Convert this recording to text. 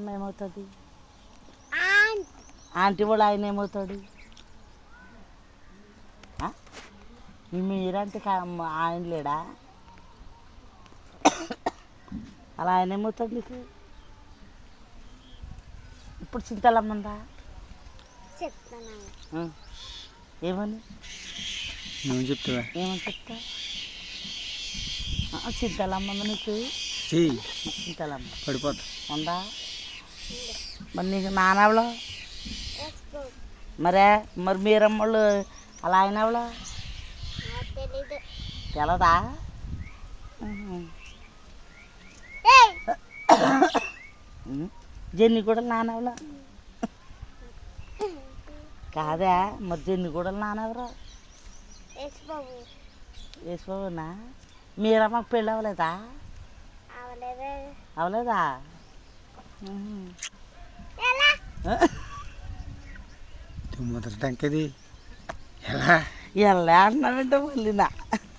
అమ్మ ఏమవుతుంది? ఆంటీ వాళ్ళ ఆయన ఏమవుతాడు? మీరంటే ఆయన లేడా? అలా ఆయన ఏమవుతాడు నీకు? ఇప్పుడు చింతలమ్మందా? ఏమని చెప్తావా? ఏమని చెప్తా? చింతలమ్మందా నీకు? చింతలమ్మ పడిపోతా ఉందా? మరి నీకు నానవలో మరి మీరమ్మళ్ళు అలా ఆయన ఎవలో తెలదా? జెన్ని కూడా నానవలా కాదా? మరి జెన్ని కూడా నానెవరు? యేసుబాబునా? మీరమ్మకు పెళ్ళి అవ్వలేదా? అవలేదా? మొదటి టంకది ఎలా ఎలా అంటున్నావంటే మళ్ళీ నా